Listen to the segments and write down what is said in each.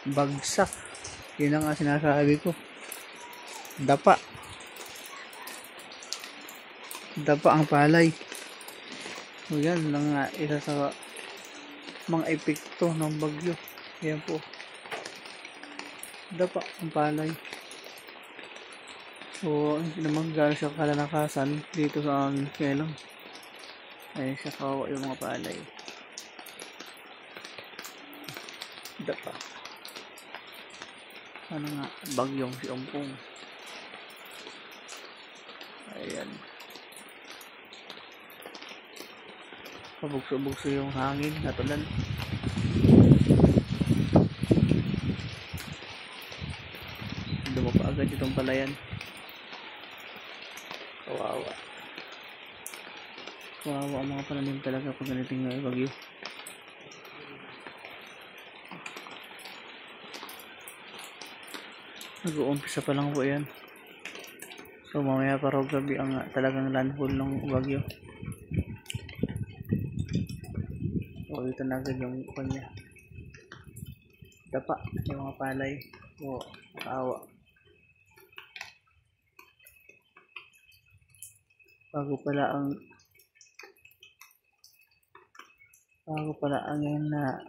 Bagsak. Yun ang nga sinasabi ko. Dapa. Dapa ang palay. So yan lang nga isa sa mga epekto ng bagyo. Yan po. Dapa ang palay. So hindi naman gano'n siya kalalakasan dito sa aming kelang. Ayun siya, kawawa yung mga palay. Dapa. Ano nga, bagyong si Ompong. Ayan. Pabugso-bugso yung hangin, natulan. Dumapa agad itong palayan. Kawawa. Kawawa ang mga pananim talaga pag ganiting bagyo. Nag-uumpisa pa lang po yan. So mamaya pa raw gabi ang talagang landfall ng bagyo. So dito na agad yung kanya. Dapa yung mga palay. O kaawa. Bago pala ang yan na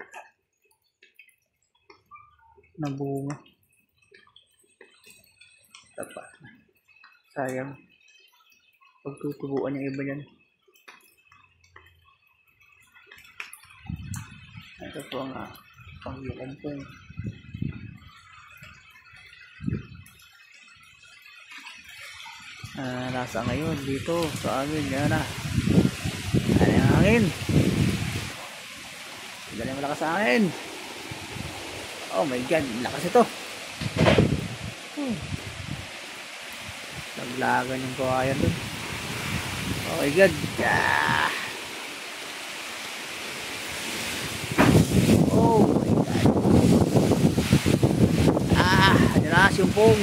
nabunga. Dapa. Sayang. Pagtutubuan yung iba yan. Ito po ang pangyakan po. Nasa ngayon dito sa amin. Yan na. Ano yung hangin? Galing malakas sa hangin. Oh my god. Lakas ito. Naglagan yung kawayan dun. Oh my god. Ah. Oh my god. Ayan na si Ompong.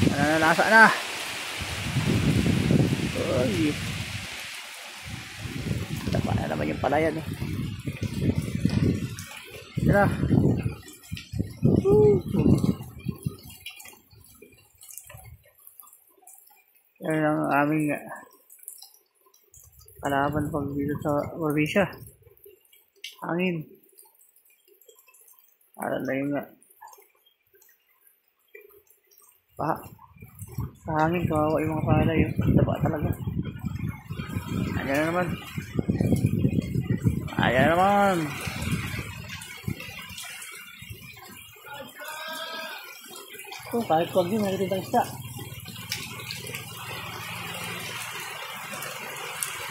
Nananasa na. Uy. Tapa na naman yung palayan eh. Tira. Yan ang aming kalaban pag dito sa probinsya. Hangin. Aral na yung sa hangin, kawawa yung mga palay. Daba talaga. Ayan na naman. Ayan na naman. So, kahit wag yun, nakititang isda.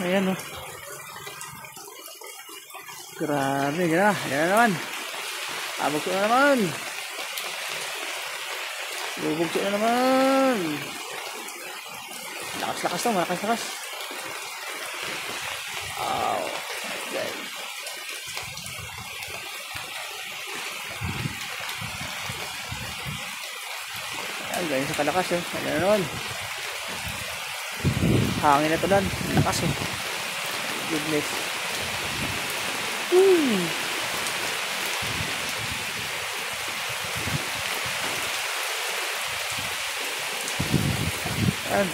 Ayan o. Grabe, yan na. Ayan na naman. Abugso na naman. Bubugso na naman. Lakas-lakas to, malakas-lakas. Oh, okay. Ayan, ganyan sa kalakas eh. Ayan na naman. Hangin na to lang. Lakas eh. Goodness. Ayan.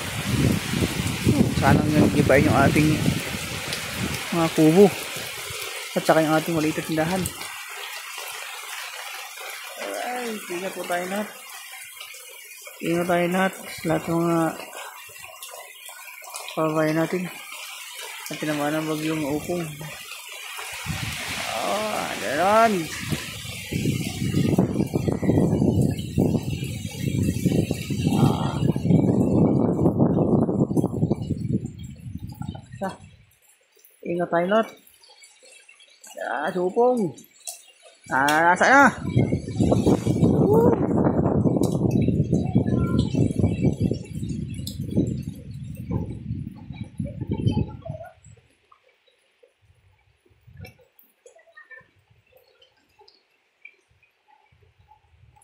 Sanang gibayin yung ating mga kubo. At saka yung ating maliit na tindahan. Alright. Ingat po tayo lahat. Ingat tayo lahat. Lahat ng mga pabayan natin. At tinamaan ang bagyong Ompong. Gano'n. Ingat tayo lot. Si Ompong. Nasa na.